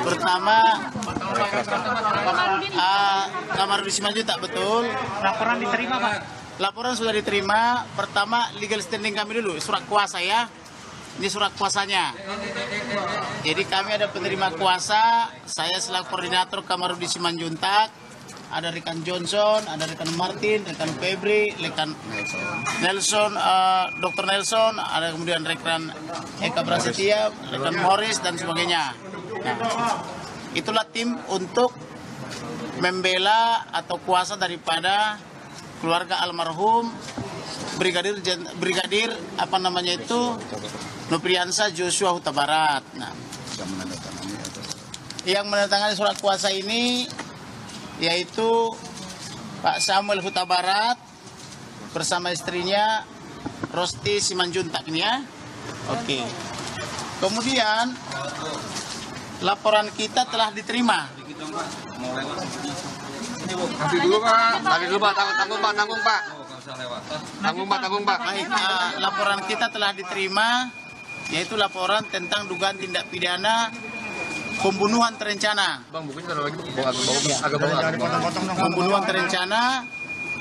Pertama, Kamarudin Simanjuntak, betul. Laporan diterima, Pak. Laporan sudah diterima. Pertama, legal standing kami dulu, surat kuasa ya. Ini surat kuasanya. Jadi kami ada penerima kuasa. Saya selaku koordinator Kamarudin Simanjuntak. Ada rekan Johnson, ada rekan Martin, rekan Febri, rekan Nelson, Dr. Nelson, ada kemudian rekan Eka Prasetya, rekan Morris dan sebagainya. Nah, itulah tim untuk membela atau kuasa daripada keluarga almarhum Brigadir Nopriansa Joshua Huta Barat. Nah, yang menandatangani surat kuasa ini yaitu Pak Samuel Huta Barat bersama istrinya Rosti Simanjuntak ini ya. Oke. Kemudian laporan kita telah diterima. Nanti dulu Pak, tanggung Pak. Baik, laporan kita telah diterima, yaitu laporan tentang dugaan tindak pidana pembunuhan terencana. Bang, bukunya ada lagi agak bawah. Pembunuhan terencana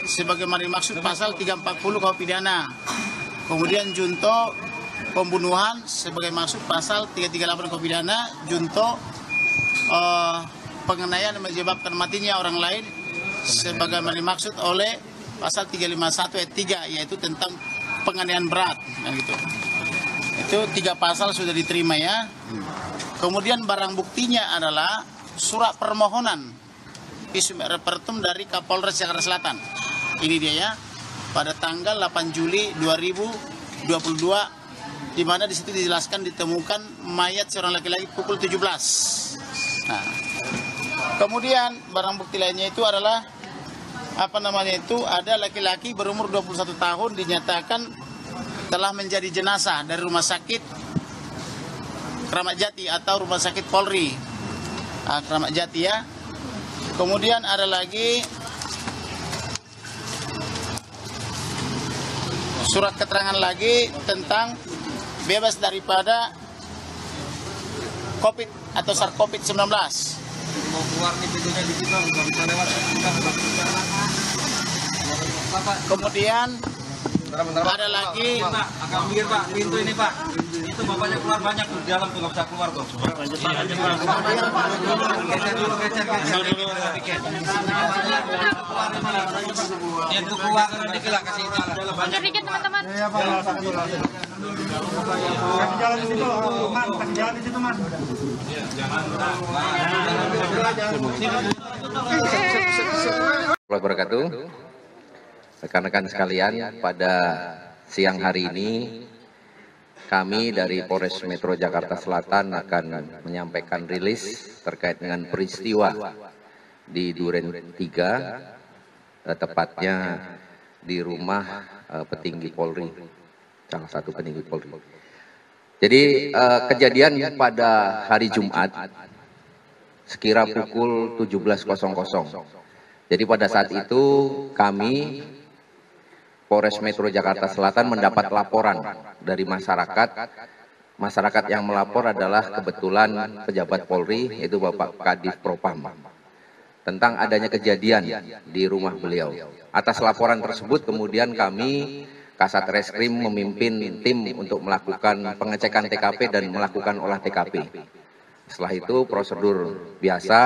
sebagaimana dimaksud pasal 340 KUH pidana. Kemudian junto pembunuhan sebagai maksud pasal 338 KUH pidana, junto penganiayaan yang menyebabkan matinya orang lain sebagaimana dimaksud oleh pasal 351 ayat 3, yaitu tentang penganiayaan berat. Nah, gitu. Itu 3 pasal sudah diterima ya. Kemudian barang buktinya adalah surat permohonan visum et repertum dari Kapolres Jakarta Selatan. Ini dia ya, pada tanggal 8 Juli 2022, di mana di situ dijelaskan ditemukan mayat seorang laki-laki pukul 17. Nah, kemudian barang bukti lainnya itu adalah ada laki-laki berumur 21 tahun dinyatakan telah menjadi jenazah dari rumah sakit Kramat Jati atau rumah sakit Polri Kramat Jati ya. Kemudian ada lagi surat keterangan lagi tentang bebas daripada COVID atau SARS-CoV-19. Mau keluar nih pintunya di situ, nggak bisa lewat. Kemudian ada lagi Pak, agak minggir Pak, pintu ini Pak. Itu bapaknya keluar banyak tuh di dalam tuh, nggak bisa keluar tuh. Geser dulu. Itu keluar sedikit lah, kasih jalan. Banyak dikit teman-teman. Kasih jalan di situ, Man. Kasih jalan di situ, Man. Wabarakatuh. Rekan-rekan sekalian, pada siang hari ini kami dari Polres Metro Jakarta Selatan akan menyampaikan rilis terkait dengan peristiwa di Duren 3, tepatnya di rumah petinggi Polri, salah satu petinggi Polri. Jadi kejadian pada hari Jumat sekira pukul 17.00. Jadi pada saat itu kami Polres Metro Jakarta Selatan mendapat laporan dari masyarakat. Masyarakat yang melapor adalah kebetulan pejabat Polri, yaitu Bapak Kadif Propam, tentang adanya kejadian di rumah beliau. Atas laporan tersebut kemudian kami Kasat Reskrim memimpin tim untuk melakukan pengecekan TKP dan melakukan olah TKP. Setelah itu prosedur biasa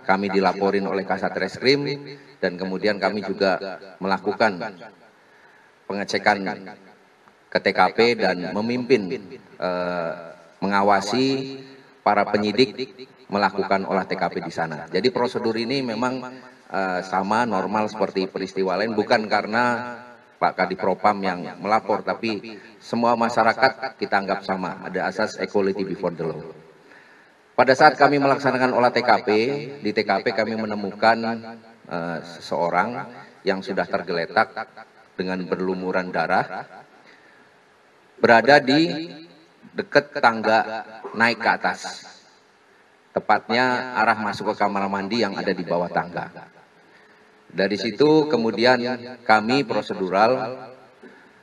kami dilaporin oleh Kasat Reskrim dan kemudian kami juga melakukan pengecekan ke TKP dan memimpin mengawasi para penyidik melakukan olah TKP di sana. Jadi prosedur ini memang sama normal seperti peristiwa lain, bukan karena Pak Kadif Propam yang melapor, tapi semua masyarakat kita anggap sama, ada asas equality before the law. Pada saat kami melaksanakan olah TKP, di TKP kami menemukan seseorang yang sudah tergeletak dengan berlumuran darah, berada di dekat tangga naik ke atas, tepatnya arah masuk ke kamar mandi yang ada di bawah tangga. Dari situ kemudian kami prosedural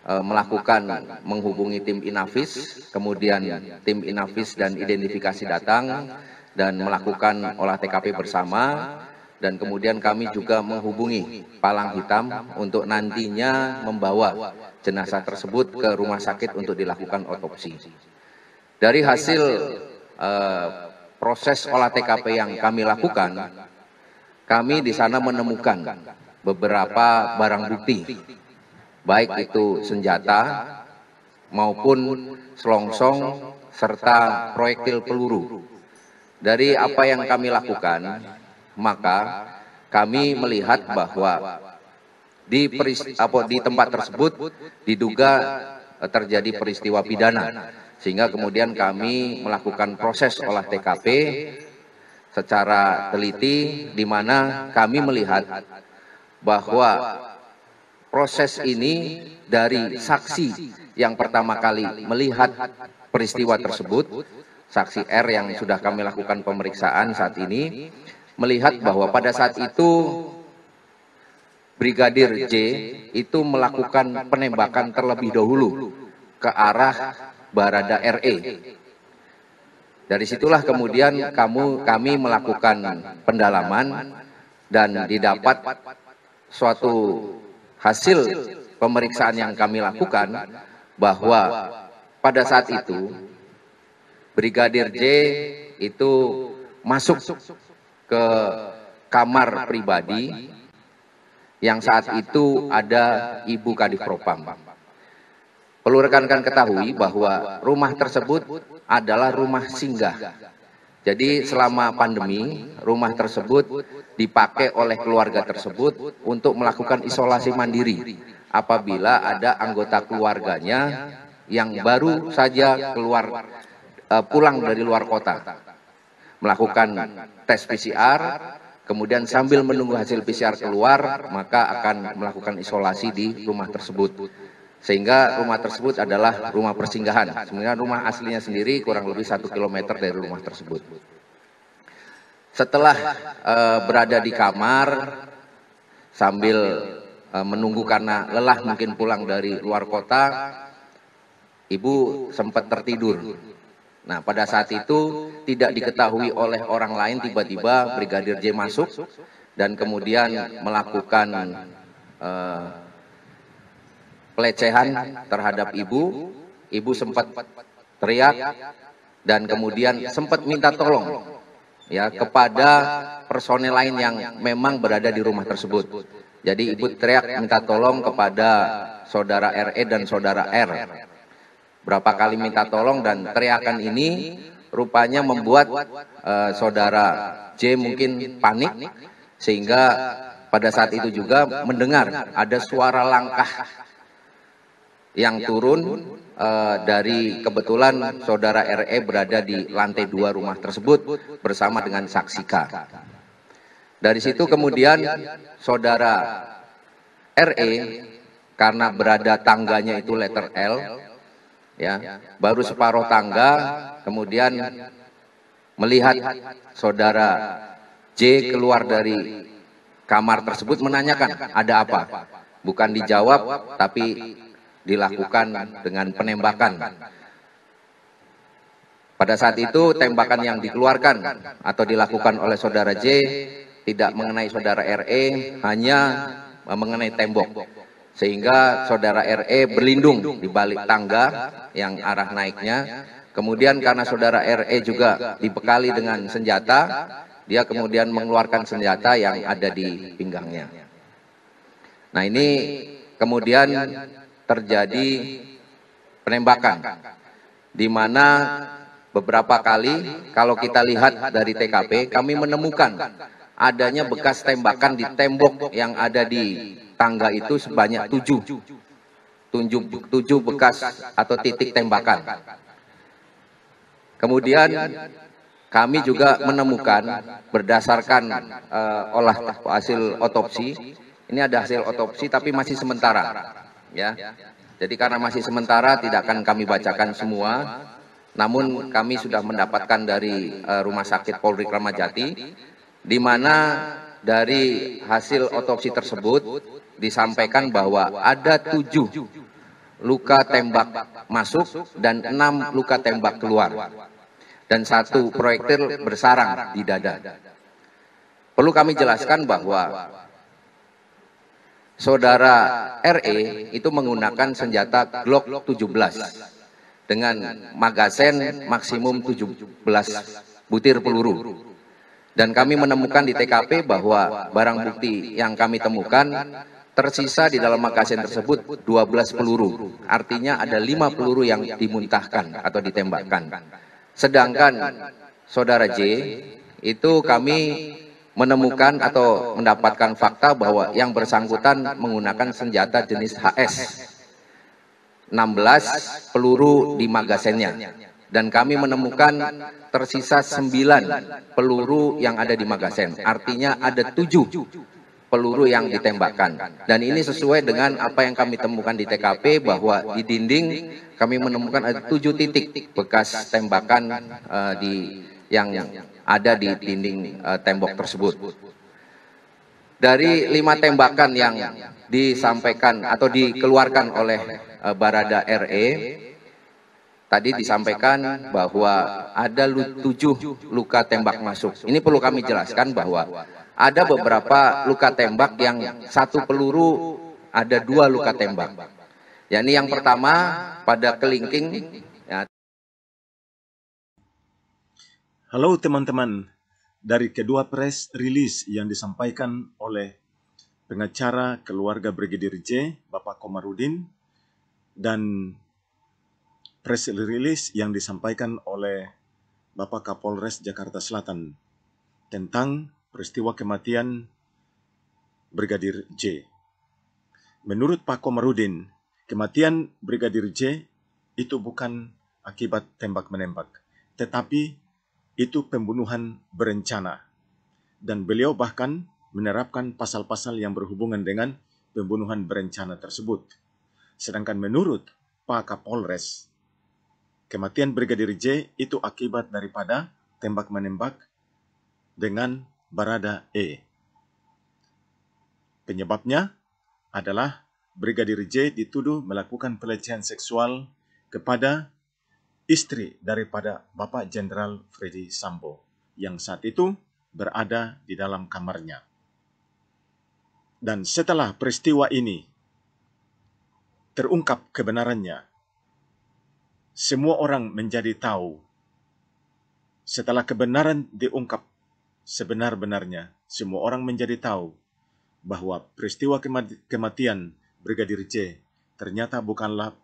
melakukan menghubungi tim Inavis, kemudian tim Inavis dan identifikasi datang dan melakukan olah TKP bersama, dan kemudian kami juga menghubungi Palang Hitam untuk nantinya membawa jenazah tersebut ke rumah sakit untuk dilakukan otopsi. Dari hasil proses olah TKP yang kami lakukan, kami di sana menemukan beberapa barang bukti, baik itu senjata maupun selongsong serta proyektil peluru. Dari apa yang kami lakukan, maka kami melihat bahwa di tempat tersebut diduga terjadi peristiwa pidana, sehingga kemudian kami melakukan proses olah TKP secara teliti, di mana kami melihat bahwa proses ini dari saksi yang pertama kali melihat peristiwa tersebut, saksi R yang sudah kami lakukan pemeriksaan saat ini, melihat bahwa pada saat itu Brigadir J itu melakukan penembakan terlebih dahulu ke arah Barada RE. Dari situlah kemudian kami melakukan pendalaman dan didapat suatu hasil pemeriksaan yang kami lakukan bahwa pada saat itu Brigadir J itu masuk ke kamar pribadi yang saat itu ada Ibu Kadif Propam. Perlu rekan-rekan ketahui bahwa rumah tersebut adalah rumah singgah. Jadi selama pandemi, rumah tersebut dipakai oleh keluarga tersebut untuk melakukan isolasi mandiri apabila ada anggota keluarganya yang baru saja pulang dari luar kota, melakukan tes PCR, kemudian sambil menunggu hasil PCR keluar, maka akan melakukan isolasi di rumah tersebut. Sehingga rumah tersebut adalah rumah persinggahan. Sebenarnya rumah aslinya sendiri kurang lebih 1 km dari rumah tersebut. Setelah berada di kamar sambil menunggu karena lelah mungkin pulang dari luar kota, Ibu sempat tertidur. Nah, pada saat itu tidak diketahui oleh orang lain, tiba-tiba Brigadir J masuk dan kemudian melakukan pelecehan terhadap Ibu. Ibu sempat teriak dan kemudian sempat minta tolong ya kepada personel lain yang memang berada di rumah tersebut. Jadi Ibu teriak minta tolong kepada saudara RE dan saudara R. Berapa kali minta tolong, dan teriakan ini rupanya membuat saudara J mungkin panik, sehingga pada saat itu juga mendengar ada suara langkah yang turun dari kebetulan saudara RE berada di lantai 2 rumah tersebut bersama dengan saksi K. Dari situ kemudian saudara RE, karena berada tangganya itu letter L, ya, baru separuh tangga, kemudian melihat saudara J keluar dari kamar tersebut, menanyakan ada apa. Bukan dijawab, tapi dilakukan dengan penembakan. Pada saat itu tembakan yang dikeluarkan atau dilakukan oleh saudara J tidak mengenai saudara RE, hanya mengenai tembok. Sehingga saudara RE berlindung di balik tangga yang arah naiknya. Kemudian karena saudara RE juga dibekali dengan senjata, dia kemudian mengeluarkan senjata yang ada di pinggangnya. Nah, ini kemudian terjadi penembakan, di mana beberapa kali kalau kita lihat dari TKP, kami menemukan adanya bekas tembakan di tembok yang ada di tangga itu sebanyak 7 bekas atau titik tembakan. Kemudian kami juga menemukan berdasarkan hasil otopsi, ini ada hasil otopsi tapi masih sementara, ya. Jadi karena masih sementara tidak akan kami bacakan semua, namun kami sudah mendapatkan dari Rumah Sakit Polri Kramat Jati, di mana dari hasil otopsi tersebut disampaikan bahwa ada 7 luka tembak masuk dan 6 luka tembak keluar. Dan 1 proyektil bersarang di dada. Perlu kami jelaskan bahwa saudara RE itu menggunakan senjata Glock 17 dengan magazen maksimum 17 butir peluru. Dan kami menemukan di TKP bahwa barang bukti yang kami temukan tersisa di dalam magazen tersebut 12 peluru. Artinya ada 5 peluru yang dimuntahkan atau ditembakkan. Sedangkan saudara J itu kami menemukan atau mendapatkan fakta bahwa yang bersangkutan menggunakan senjata jenis HS. 16 peluru di magazennya. Dan kami menemukan tersisa 9 peluru yang ada di magazen. Artinya ada 7 peluru yang ditembakkan. Dan ini sesuai dengan apa yang kami temukan di TKP bahwa di dinding kami menemukan ada 7 titik bekas tembakan yang ada di dinding tembok tersebut. Dari 5 tembakan yang disampaikan atau dikeluarkan oleh Barada RE, tadi disampaikan bahwa ada 7 luka tembak masuk. Ini perlu kami jelaskan bahwa ada beberapa luka tembak yang 1 peluru ada 2 luka tembak. Yakni yang pertama pada kelingking. Ya. Halo teman-teman, dari kedua press release yang disampaikan oleh pengacara keluarga Brigadir J, Bapak Komarudin, dan press release yang disampaikan oleh Bapak Kapolres Jakarta Selatan tentang peristiwa kematian Brigadir J. Menurut Pak Komarudin, kematian Brigadir J itu bukan akibat tembak-menembak, tetapi itu pembunuhan berencana. Dan beliau bahkan menerapkan pasal-pasal yang berhubungan dengan pembunuhan berencana tersebut. Sedangkan menurut Pak Kapolres, kematian Brigadir J itu akibat daripada tembak-menembak dengan Barada E. Penyebabnya adalah Brigadir J dituduh melakukan pelecehan seksual kepada istri daripada Bapak Jenderal Freddy Sambo yang saat itu berada di dalam kamarnya. Dan setelah peristiwa ini terungkap kebenarannya, semua orang menjadi tahu. Setelah kebenaran diungkap sebenar-benarnya, semua orang menjadi tahu bahwa peristiwa kematian Brigadir J ternyata bukanlah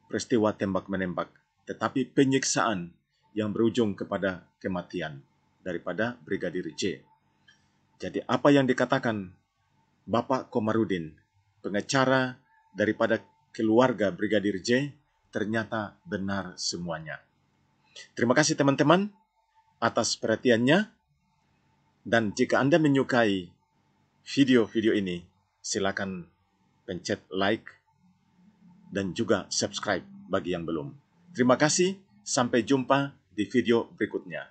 peristiwa tembak-menembak, tetapi penyiksaan yang berujung kepada kematian daripada Brigadir J. Jadi apa yang dikatakan Bapak Komarudin, pengacara daripada keluarga Brigadir J, ternyata benar semuanya. Terima kasih teman-teman atas perhatiannya, dan jika Anda menyukai video-video ini, silakan pencet like dan juga subscribe bagi yang belum. Terima kasih, sampai jumpa di video berikutnya.